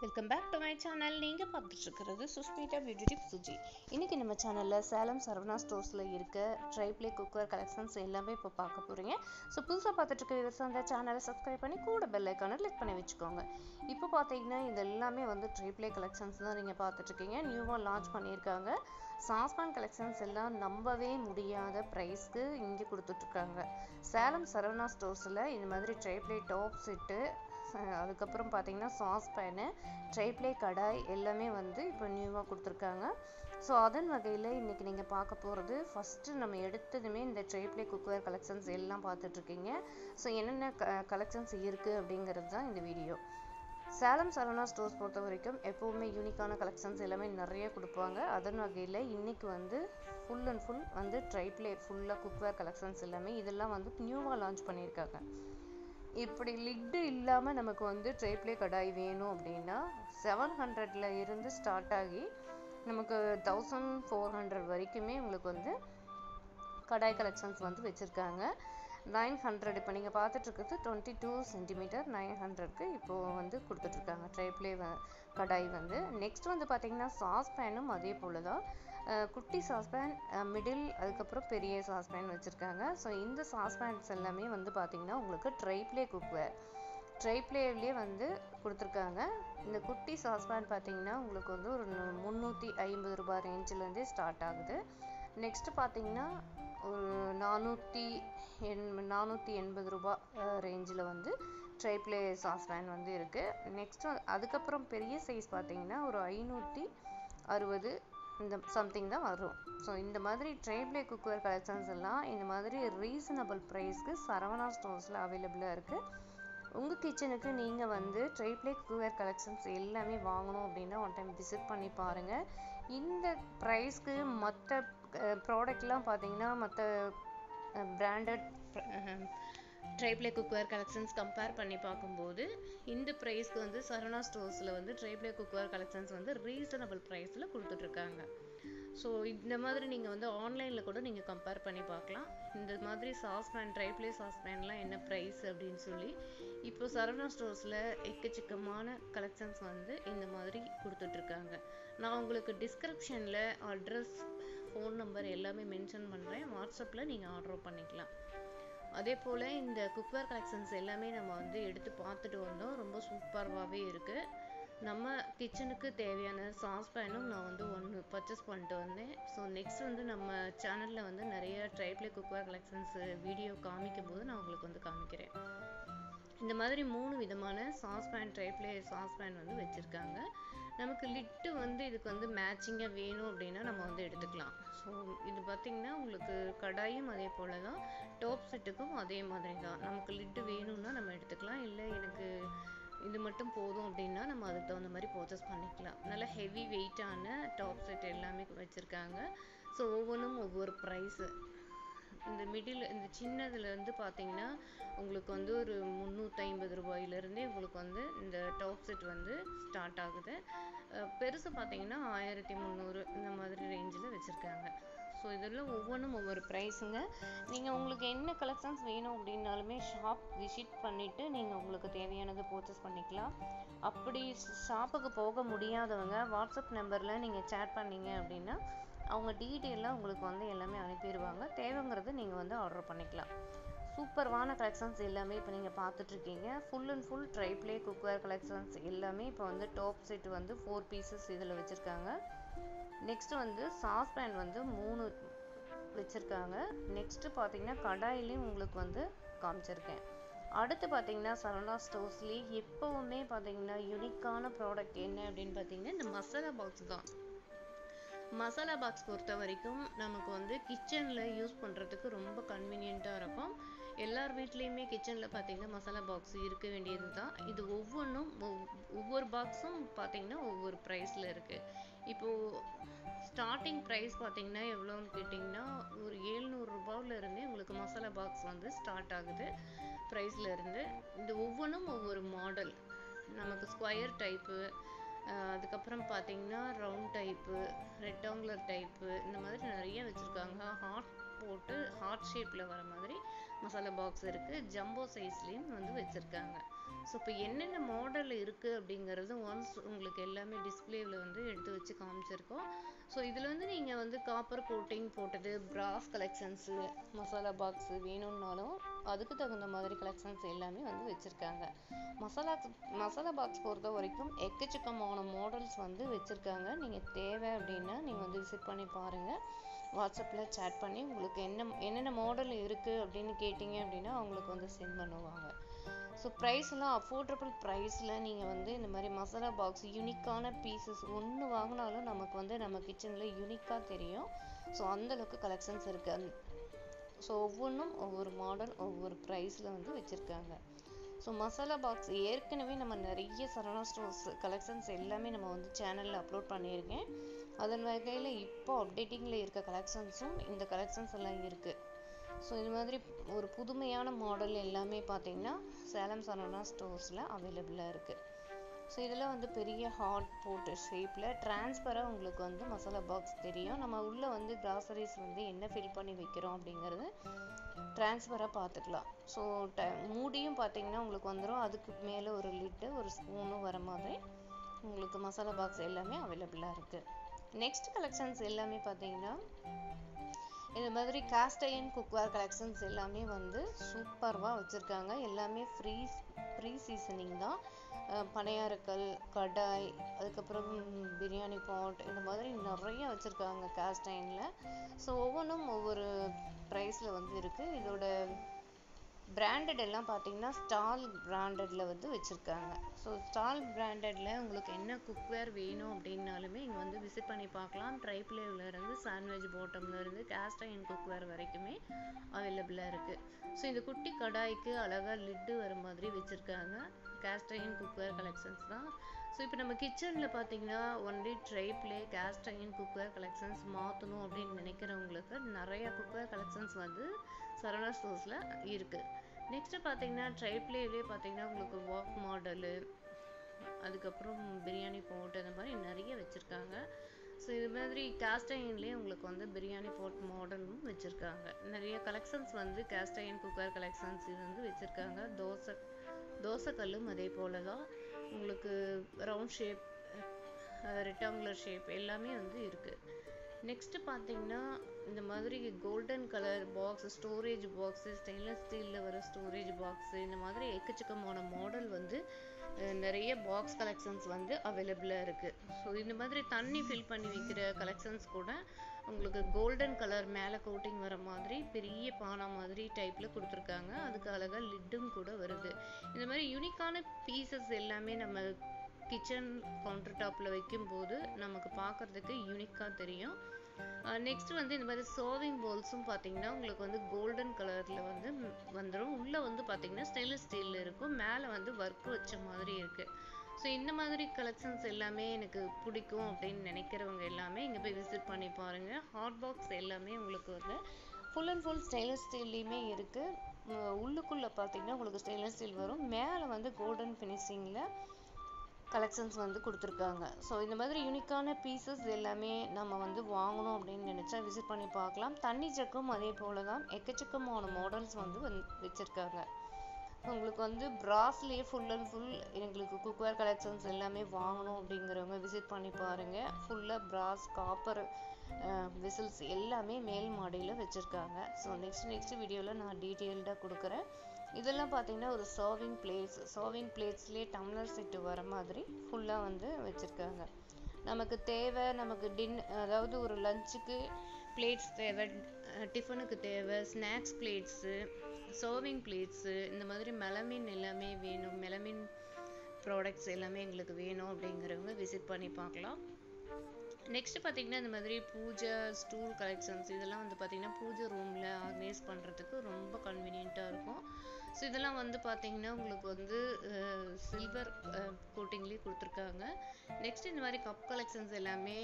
Welcome back to my channel. நீங்கள் பார்த்துட்டு இருக்கிறது சுஸ்மிதா பியூட்டி டிப் சுஜி. இன்றைக்கி நம்ம சேனலில் சேலம் சரவணா ஸ்டோர்ஸில் இருக்க ட்ரைப்ளே குக்வேர் கலெக்ஷன்ஸ் எல்லாமே இப்போ பார்க்க போகிறீங்க. ஸோ புதுசாக பார்த்துட்டு இருக்க விவசாயம் அந்த சேனலை சப்ஸ்கிரைப் பண்ணி கூட பெல் ஐக்கானை கிளிக் பண்ணி வச்சுக்கோங்க. இப்போ பார்த்தீங்கன்னா இது எல்லாமே வந்து ட்ரைப்ளே கலெக்ஷன்ஸ் தான் நீங்கள் பார்த்துட்ருக்கீங்க. நியூவாக லான்ச் பண்ணியிருக்காங்க. சாஸ்பான் கலெக்ஷன்ஸ் எல்லாம் நம்பவே முடியாத ப்ரைஸ்க்கு இங்கே கொடுத்துட்ருக்காங்க. சேலம் சரவணா ஸ்டோர்ஸில் இந்த மாதிரி ட்ரைப்ளே டாப் செட்டு, அதுக்கப்புறம் பார்த்தீங்கன்னா சாஸ் பேனு, ட்ரைப்ளே கடாய் எல்லாமே வந்து இப்போ நியூவாக கொடுத்துருக்காங்க. ஸோ அதன் வகையில் இன்றைக்கி நீங்கள் பார்க்க போகிறது, ஃபஸ்ட்டு நம்ம எடுத்ததுமே இந்த ட்ரைப்ளே குக்வேர் கலெக்ஷன்ஸ் எல்லாம் பார்த்துட்ருக்கீங்க. ஸோ என்னென்ன கலெக்ஷன்ஸ் இருக்குது அப்படிங்கிறது தான் இந்த வீடியோ. சேலம் சரவணா ஸ்டோர்ஸ் பொறுத்த வரைக்கும் எப்போவுமே யூனிக்கான கலெக்ஷன்ஸ் எல்லாமே நிறைய கொடுப்பாங்க. அதன் வகையில் இன்றைக்கி வந்து ஃபுல் அண்ட் ஃபுல் வந்து ட்ரைப்ளே ஃபுல்லாக குக்வேர் கலெக்ஷன்ஸ் எல்லாமே இதெல்லாம் வந்து நியூவாக லான்ச் பண்ணியிருக்காங்க. இப்படி லிட்டு இல்லாமல் நமக்கு வந்து ட்ரைப்ளே கடாய் வேணும் அப்படின்னா 700 இருந்து ஸ்டார்ட் ஆகி நமக்கு 1400 வரைக்குமே உங்களுக்கு வந்து கடாய் கலெக்ஷன்ஸ் வந்து வச்சுருக்காங்க. 900 இப்போ நீங்கள் பார்த்துட்ருக்கிறது 22 சென்டிமீட்டர் 900க்கு இப்போது வந்து கொடுத்துட்ருக்காங்க ட்ரைப்ளே கடாய் வந்து. நெக்ஸ்ட் வந்து பார்த்திங்கன்னா சாஸ் பேனும் அதே போல் தான். குட்டி சாஸ்பேன், மிடில், அதுக்கப்புறம் பெரிய சாஸ்பேன் வச்சுருக்காங்க. ஸோ இந்த சாஸ்பேன்ஸ் எல்லாமே வந்து பார்த்திங்கன்னா உங்களுக்கு ட்ரைப்ளே குக்வேர் ட்ரைப்ளேவிலே வந்து கொடுத்துருக்காங்க. இந்த குட்டி சாஸ்பேன் பார்த்திங்கன்னா உங்களுக்கு வந்து ஒரு 350 ரூபாய் ரேஞ்சிலேருந்தே ஸ்டார்ட் ஆகுது. நெக்ஸ்ட்டு பார்த்திங்கன்னா ஒரு 480 ரூபாய் ரேஞ்சில் வந்து ட்ரைப்ளே சாஸ்பேன் வந்து இருக்குது. நெக்ஸ்ட்டு அதுக்கப்புறம் பெரிய சைஸ் பார்த்திங்கன்னா ஒரு 560 இந்த சம்திங் தான் வரும். ஸோ இந்த மாதிரி ட்ரைப்ளே குக்வேர் கலெக்ஷன்ஸ் எல்லாம் இந்த மாதிரி ரீசனபிள் ப்ரைஸ்க்கு சரவணா ஸ்டோர்ஸில் அவைலபிளாக இருக்குது. உங்கள் கிச்சனுக்கு நீங்கள் வந்து ட்ரைப்ளே குக்வேர் கலெக்ஷன்ஸ் எல்லாமே வாங்கணும் அப்படின்னா ஒன் டைம் விசிட் பண்ணி பாருங்கள். இந்த ப்ரைஸ்க்கு மற்ற ப்ராடக்ட்லாம் பார்த்தீங்கன்னா மற்ற branded tri-ply cookware collections compare பண்ணி பார்க்கும்போது இந்த ப்ரைஸ்க்கு வந்து சரவணா ஸ்டோர்ஸில் வந்து ட்ரைப்ளே குக்வேர் கலெக்ஷன்ஸ் வந்து ரீசனபிள் ப்ரைஸில் கொடுத்துட்ருக்காங்க. ஸோ இந்த மாதிரி நீங்கள் வந்து ஆன்லைனில் கூட நீங்கள் கம்பேர் பண்ணி பார்க்கலாம். இந்த மாதிரி சாஸ்பேன் ட்ரைப்ளே சாஸ்பேன்லாம் என்ன ப்ரைஸ் அப்படின்னு சொல்லி இப்போ சரவணா ஸ்டோர்ஸில் எக்கச்சக்கமான கலெக்ஷன்ஸ் வந்து இந்த மாதிரி கொடுத்துட்ருக்காங்க. நான் உங்களுக்கு டிஸ்கிரிப்ஷனில் அட்ரஸ், ஃபோன் நம்பர் எல்லாமே மென்ஷன் பண்ணுறேன். வாட்ஸ்அப்பில் நீங்கள் ஆர்டர் பண்ணிக்கலாம். அதே போல் இந்த குக்வேர் கலெக்ஷன்ஸ் எல்லாமே நம்ம வந்து எடுத்து பார்த்துட்டு வந்தோம். ரொம்ப சூப்பராகவே இருக்குது. நம்ம கிச்சனுக்கு தேவையான சாஸ்பேனும் நான் வந்து ஒன்று பர்ச்சேஸ் பண்ணிட்டு வந்தேன். ஸோ நெக்ஸ்ட் வந்து நம்ம சேனலில் வந்து நிறைய ட்ரைப்ளே குக்வேர் கலெக்ஷன்ஸ் வீடியோ காமிக்கும் போது நான் உங்களுக்கு வந்து காமிக்கிறேன். இந்த மாதிரி 3 விதமான சாஸ்பேன் ட்ரைப்ளே சாஸ்பேன் வந்து வச்சுருக்காங்க. நமக்கு லிட்டு வந்து இதுக்கு வந்து மேட்சிங்காக வேணும் அப்படின்னா நம்ம வந்து எடுத்துக்கலாம். ஸோ இது பார்த்திங்கன்னா உங்களுக்கு கடாயும் அதே போல் தான், டாப் செட்டுக்கும் அதே மாதிரி தான். நமக்கு லிட்டு வேணும்னா நம்ம எடுத்துக்கலாம், இல்லை எனக்கு இது மட்டும் போதும் அப்படின்னா நம்ம அதுக்கு தகுந்த மாதிரி பர்ச்சேஸ் பண்ணிக்கலாம். நல்ல ஹெவி வெயிட்டான டாப் செட் எல்லாமே வச்சுருக்காங்க. ஸோ ஒவ்வொன்றும் ஒவ்வொரு ப்ரைஸு. இந்த மிடில் இந்த சின்னதுலேருந்து பார்த்தீங்கன்னா உங்களுக்கு வந்து ஒரு 350 ரூபாயிலேருந்தே உங்களுக்கு வந்து இந்த டாப் செட் வந்து ஸ்டார்ட் ஆகுது. பெருசு பார்த்தீங்கன்னா 1300 இந்த மாதிரி ரேஞ்சில் வச்சுருக்காங்க. ஸோ இதெல்லாம் ஒவ்வொன்றும் ஒவ்வொரு ப்ரைஸுங்க. நீங்கள் உங்களுக்கு என்ன கலெக்ஷன்ஸ் வேணும் அப்படின்னாலுமே ஷாப் விசிட் பண்ணிவிட்டு நீங்கள் உங்களுக்கு தேவையானது பர்ச்சேஸ் பண்ணிக்கலாம். அப்படி ஷாப்புக்கு போக முடியாதவங்க வாட்ஸ்அப் நம்பரில் நீங்கள் சேட் பண்ணிங்க அப்படின்னா அவங்க டீட்டெயிலாக உங்களுக்கு வந்து எல்லாமே அனுப்பிடுவாங்க. தேவைங்கிறது நீங்கள் வந்து ஆர்டர் பண்ணிக்கலாம். சூப்பர்வான கலெக்ஷன்ஸ் எல்லாமே இப்போ நீங்கள் பார்த்துட்ருக்கீங்க. Full and full tri-ply cookware collections எல்லாமே இப்போ வந்து டாப் செட் வந்து 4 பீசஸ் இதில் வச்சுருக்காங்க. நெக்ஸ்ட்டு வந்து சாஸ்பேன் வந்து 3 வச்சுருக்காங்க. நெக்ஸ்ட்டு பார்த்தீங்கன்னா கடாயிலையும் உங்களுக்கு வந்து காமிச்சிருக்கேன். அடுத்து பார்த்தீங்கன்னா சரவணா ஸ்டோர்ஸ்லேயே எப்போவுமே பார்த்தீங்கன்னா யூனிக்கான ப்ராடக்ட் என்ன அப்படின்னு பார்த்தீங்கன்னா இந்த மசாலா பாக்ஸ் தான். மசாலா பாக்ஸ் பொறுத்த வரைக்கும் நமக்கு வந்து கிச்சனில் யூஸ் பண்ணுறதுக்கு ரொம்ப கன்வீனியண்ட்டாக இருக்கும். எல்லார் வீட்லேயுமே கிச்சனில் பார்த்திங்கன்னா மசாலா பாக்ஸ் இருக்க வேண்டியது தான். இது ஒவ்வொன்றும் ஒவ்வொரு பாக்ஸும் பார்த்திங்கன்னா ஒவ்வொரு ப்ரைஸில் இருக்குது. இப்போது ஸ்டார்டிங் ப்ரைஸ் பார்த்திங்கன்னா எவ்வளோன்னு கேட்டிங்கன்னா ஒரு 700 ரூபாயிலேருந்தே உங்களுக்கு மசாலா பாக்ஸ் வந்து ஸ்டார்ட் ஆகுது ப்ரைஸ்லேருந்து. இது ஒவ்வொன்றும் ஒவ்வொரு மாடல். நமக்கு ஸ்கொயர் டைப்பு, அதுக்கப்புறம் பார்த்தீங்கன்னா ரவுண்ட் டைப்பு, ரெக்டாங்குலர் டைப்பு, இந்த மாதிரி நிறைய வச்சுருக்காங்க. ஹார்ட் போட்டு ஹார்ட் ஷேப்பில் வர மாதிரி மசாலா பாக்ஸ் இருக்குது. ஜம்போ சைஸ்லேயும் வந்து வச்சுருக்காங்க. ஸோ இப்போ என்னென்ன மாடல் இருக்குது அப்படிங்கிறது ஒன்ஸ் உங்களுக்கு எல்லாமே டிஸ்பிளேவில் வந்து எடுத்து வச்சு காமிச்சிருக்கோம். ஸோ இதில் வந்து நீங்கள் வந்து காப்பர் கோட்டிங் போட்டது, பிராஸ் கலெக்ஷன்ஸு, மசாலா பாக்ஸு வேணும்னாலும் அதுக்கு தகுந்த மாதிரி கலெக்ஷன்ஸ் எல்லாமே வந்து வச்சுருக்காங்க. மசாலா பாக்ஸ் பொறுத்த வரைக்கும் எக்கச்சக்கமான மாடல்ஸ் வந்து வச்சுருக்காங்க. நீங்கள் தேவை அப்படின்னா நீங்கள் வந்து விசிட் பண்ணி பாருங்கள். வாட்ஸ்அப்பில் சேட் பண்ணி உங்களுக்கு என்னென்ன மாடல் இருக்குது அப்படின்னு கேட்டிங்க அப்படின்னா அவங்களுக்கு வந்து சென்ட் பண்ணுவாங்க. ஸோ ப்ரைஸ்லாம் அஃபோர்டபுள் ப்ரைஸில் நீங்கள் வந்து இந்த மாதிரி மசாலா பாக்ஸ் யூனிக்கான பீசஸ் ஒன்று வாங்கினாலும் நமக்கு வந்து நம்ம கிச்சனில் யூனிக்காக தெரியும். ஸோ அந்தளவுக்கு கலெக்ஷன்ஸ் இருக்குது. ஸோ ஒவ்வொன்றும் ஒவ்வொரு மாடல் ஒவ்வொரு ப்ரைஸில் வந்து வச்சுருக்காங்க. ஸோ மசாலா பாக்ஸ் ஏற்கனவே நம்ம நிறைய சரவணா ஸ்டோர்ஸ் கலெக்ஷன்ஸ் எல்லாமே நம்ம வந்து சேனலில் அப்லோட் பண்ணியிருக்கேன். அதன் வகையில் இப்போ அப்டேட்டிங்கில் இருக்க கலெக்ஷன்ஸும் இந்த கலெக்ஷன்ஸ் எல்லாம் இருக்குது. ஸோ இது மாதிரி ஒரு புதுமையான மாடல் எல்லாமே பார்த்தீங்கன்னா சேலம் சரவணா ஸ்டோர்ஸில் அவைலபிளாக இருக்குது. ஸோ இதெல்லாம் வந்து பெரிய ஹாட் போட்டு ஷேப்பில் டிரான்ஸ்பராக உங்களுக்கு வந்து மசாலா பாக்ஸ் தெரியும். நம்ம உள்ளே வந்து கிராசரிஸ் வந்து என்ன ஃபில் பண்ணி வைக்கிறோம் அப்படிங்கிறது டிரான்ஸ்பராக பார்த்துக்கலாம். ஸோ மூடியும் பார்த்தீங்கன்னா உங்களுக்கு வந்துடும். அதுக்கு மேலே ஒரு லிட்டு ஒரு ஸ்பூனும் வர மாதிரி உங்களுக்கு மசாலா பாக்ஸ் எல்லாமே அவைலபிளாக இருக்குது. நெக்ஸ்ட் கலெக்ஷன்ஸ் எல்லாமே பார்த்தீங்கன்னா இந்த மாதிரி காஸ்ட் அயர்ன் குக்வேர் கலெக்ஷன்ஸ் எல்லாமே வந்து சூப்பர்வாக வச்சுருக்காங்க. எல்லாமே ஃப்ரீ சீசனிங் தான். பனையாரக்கல், கடாய், அதுக்கப்புறம் பிரியாணி பாட், இந்த மாதிரி நிறைய வச்சுருக்காங்க காஸ்ட் அயர்னில். ஸோ ஒவ்வொன்றும் ஒவ்வொரு ப்ரைஸில் வந்து இருக்குது. இதோட பிராண்டட் எல்லாம் பார்த்தீங்கன்னா ஸ்டால் பிராண்டடில் வந்து வச்சுருக்காங்க. ஸோ ஸ்டால் பிராண்டடில் உங்களுக்கு என்ன குக்வேர் வேணும் அப்படின்னாலுமே இங்கே வந்து விசிட் பண்ணி பார்க்கலாம். ட்ரைப்ளேவிலேருந்து சாண்ட்விச் பாட்டம்லேருந்து காஸ்ட் அயர்ன் குக்வேர் வரைக்குமே அவைலபிளாக இருக்குது. ஸோ இந்த குட்டி கடாய்க்கு அழகாக லிட்டு வர மாதிரி வச்சுருக்காங்க. காஸ்ட் அயர்ன் குக்வேர் கலெக்ஷன்ஸ் தான். ஸோ இப்போ நம்ம கிச்சனில் பார்த்தீங்கன்னா only tri-ply cost iron cookware collections மாற்றணும் அப்படின்னு நினைக்கிறவங்களுக்கு நிறையா குக்வேர் கலெக்ஷன்ஸ் வந்து சரவணா ஸ்டோர்ஸில் இருக்குது. நெக்ஸ்ட்டு பார்த்தீங்கன்னா ட்ரைப்ளேவிலே பார்த்தீங்கன்னா உங்களுக்கு வாக் மாடலு, அதுக்கப்புறம் பிரியாணி பாட், அந்த மாதிரி நிறைய வச்சுருக்காங்க. ஸோ இது மாதிரி காஸ்ட் அயர்ன்லேயே உங்களுக்கு வந்து பிரியாணி பாட் மாடலும் வச்சுருக்காங்க. நிறைய கலெக்ஷன்ஸ் வந்து காஸ்ட் அயர்ன் குக்கர் கலெக்ஷன்ஸ் இது வந்து வச்சுருக்காங்க. தோசைக்கல்லும் அதே போல் தான் உங்களுக்கு ரவுண்ட் ஷேப், ரெக்டாங்குலர் ஷேப் எல்லாமே வந்து இருக்குது. நெக்ஸ்ட்டு பார்த்தீங்கன்னா இந்த மாதிரி golden colour box, storage box, stainless ஸ்டீலில் வர ஸ்டோரேஜ் பாக்ஸு, இந்த மாதிரி எக்கச்சக்கமான மாடல் வந்து நிறைய பாக்ஸ் கலெக்ஷன்ஸ் வந்து அவைலபிளாக இருக்குது. ஸோ இந்த மாதிரி தண்ணி ஃபில் பண்ணி வைக்கிற கலெக்ஷன்ஸ் கூட உங்களுக்கு கோல்டன் கலர் மேலே கோட்டிங் வர மாதிரி பெரிய பானை மாதிரி டைப்பில் கொடுத்துருக்காங்க. அதுக்கு அழகாக லிட்டும் கூட வருது. இந்த மாதிரி யூனிக்கான பீசஸ் எல்லாமே நம்ம கிச்சன் கவுண்டர் டாப்பில் வைக்கும்போது நமக்கு பார்க்குறதுக்கு யூனிக்காக தெரியும். நெக்ஸ்ட் வந்து இந்த மாதிரி சர்விங் பவுல்ஸும் பார்த்தீங்கன்னா உங்களுக்கு வந்து கோல்டன் கலரில் வந்து வந்துடும். உள்ளே வந்து பார்த்தீங்கன்னா ஸ்டெயின்லெஸ் ஸ்டீலில் இருக்கும், மேலே வந்து ஒர்க் வச்ச மாதிரி இருக்குது. ஸோ இந்த மாதிரி கலெக்ஷன்ஸ் எல்லாமே எனக்கு பிடிக்கும் அப்படின்னு நினைக்கிறவங்க எல்லாமே இங்கே போய் விசிட் பண்ணி பாருங்கள். ஹாட் பாக்ஸ் எல்லாமே உங்களுக்கு வந்து ஃபுல் அண்ட் ஃபுல் ஸ்டெயின்லெஸ் ஸ்டீல்லையுமே இருக்குது. உள்ளுக்குள்ளே பார்த்தீங்கன்னா உங்களுக்கு ஸ்டெயின்லெஸ் ஸ்டீல் வரும், மேலே வந்து கோல்டன் ஃபினிஷிங்கில் கலெக்ஷன்ஸ் வந்து கொடுத்துருக்காங்க. ஸோ இந்த மாதிரி யூனிக்கான பீசஸ் எல்லாமே நம்ம வந்து வாங்கணும் அப்படின்னு நினச்சா விசிட் பண்ணி பார்க்கலாம். தண்ணி ஜக்கும் அதே போல் தான் எக்கச்சக்கமான மாடல்ஸ் வந்து வச்சுருக்காங்க. உங்களுக்கு வந்து பிராஸ்லேயே ஃபுல் அண்ட் ஃபுல் எங்களுக்கு குக்வேர் கலெக்ஷன்ஸ் எல்லாமே வாங்கணும் அப்படிங்கிறவங்க விசிட் பண்ணி பாருங்கள். ஃபுல்லாக பிராஸ், காப்பர் விசில்ஸ் எல்லாமே மேல் மாடியில் வச்சுருக்காங்க. ஸோ நெக்ஸ்ட் வீடியோவில் நான் டீட்டெயில்டாக கொடுக்குறேன். இதெல்லாம் பார்த்தீங்கன்னா ஒரு சர்விங் பிளேட்ஸ்லேயே டம்ளர் செட்டு வர மாதிரி ஃபுல்லாக வந்து வச்சுருக்காங்க. நமக்கு தேவை, நமக்கு அதாவது ஒரு லஞ்சுக்கு பிளேட்ஸ் தேவை, டிஃபனுக்கு தேவை, ஸ்நாக்ஸ் பிளேட்ஸு, சர்விங் பிளேட்ஸு, இந்த மாதிரி மெலமின் எல்லாமே வேணும், மெலமின் ப்ராடக்ட்ஸ் எல்லாமே எங்களுக்கு வேணும் அப்படிங்கிறவங்க விசிட் பண்ணி பார்க்கலாம். நெக்ஸ்ட் பார்த்தீங்கன்னா இந்த மாதிரி பூஜை ஸ்டூல் கலெக்ஷன்ஸ் இதெல்லாம் வந்து பார்த்தீங்கன்னா பூஜை ரூமில் ஆர்கனைஸ் பண்ணுறதுக்கு ரொம்ப கன்வீனியண்ட்டாக இருக்கும். ஸோ இதெல்லாம் வந்து பார்த்தீங்கன்னா உங்களுக்கு வந்து சில்வர் கோட்டிங்லேயே கொடுத்துருக்காங்க. நெக்ஸ்ட் இந்த மாதிரி கப் கலெக்ஷன்ஸ் எல்லாமே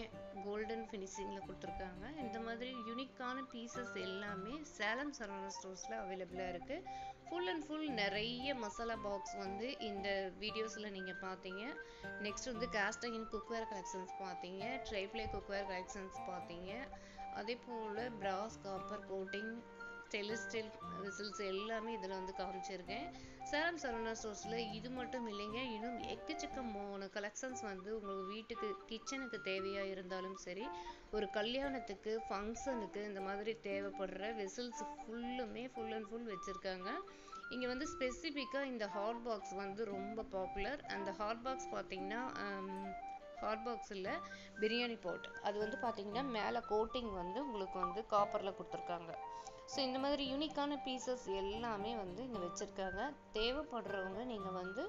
கோல்டன் ஃபினிஷிங்கில் கொடுத்துருக்காங்க. இந்த மாதிரி யூனிக்கான பீசஸ் எல்லாமே சேலம் சரவணா ஸ்டோர்ஸில் அவைலபிளாக இருக்குது. ஃபுல் அண்ட் ஃபுல் நிறைய மசாலா பாக்ஸ் வந்து இந்த வீடியோஸில் நீங்கள் பார்த்தீங்க. நெக்ஸ்ட் வந்து காஸ்ட் அயர்ன் குக்வேர் கலெக்ஷன்ஸ் பார்த்தீங்க, ட்ரைப்ளே குக்வேர் கலெக்ஷன்ஸ் பார்த்தீங்க, அதே போல் brass, copper coating, stainless steel whistles எல்லாமே இதில் வந்து காமிச்சிருக்கேன். சேலம் சரவணா ஸ்டோர்ஸில் இது மட்டும் இல்லைங்க, இன்னும் எக்கச்சக்கமான கலெக்ஷன்ஸ் வந்து உங்களுக்கு வீட்டுக்கு கிச்சனுக்கு தேவையாக இருந்தாலும் சரி, ஒரு கல்யாணத்துக்கு ஃபங்க்ஷனுக்கு இந்த மாதிரி தேவைப்படுற வெசல்ஸ் ஃபுல்லுமே ஃபுல் அண்ட் ஃபுல் வச்சுருக்காங்க. இங்கே வந்து ஸ்பெசிஃபிக்காக இந்த ஹாட் பாக்ஸ் வந்து ரொம்ப பாப்புலர். அந்த ஹாட் பாக்ஸ் பார்த்தீங்கன்னா ஹாட் பாக்ஸ் இல்லை, பிரியாணி பாட். அது வந்து பார்த்தீங்கன்னா மேலே கோட்டிங் வந்து உங்களுக்கு வந்து காப்பரில் கொடுத்துருக்காங்க. ஸோ இந்த மாதிரி யூனிக்கான பீசஸ் எல்லாமே வந்து இங்கே வச்சுருக்காங்க. தேவைப்படுறவங்க நீங்கள் வந்து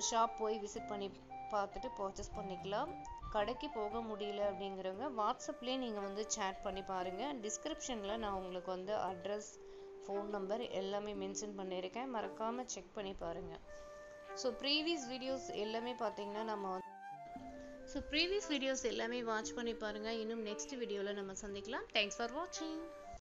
ஷாப் போய் விசிட் பண்ணி பார்த்துட்டு பர்ச்சேஸ் பண்ணிக்கலாம். கடைக்கு போக முடியல அப்படிங்கிறவங்க வாட்ஸ்அப்லேயே நீங்கள் வந்து சேட் பண்ணி பாருங்கள். டிஸ்கிரிப்ஷனில் நான் உங்களுக்கு வந்து அட்ரஸ், ஃபோன் நம்பர் எல்லாமே மென்ஷன் பண்ணியிருக்கேன். மறக்காமல் செக் பண்ணி பாருங்கள். ஸோ ப்ரீவியஸ் வீடியோஸ் எல்லாமே பார்த்தீங்கன்னா ப்ரீவியஸ் வீடியோஸ் எல்லாமே வாட்ச் பண்ணி பாருங்கள். இன்னும் நெக்ஸ்ட் வீடியோவில் நம்ம சந்திக்கலாம். தேங்க்ஸ் ஃபார் வாட்சிங்.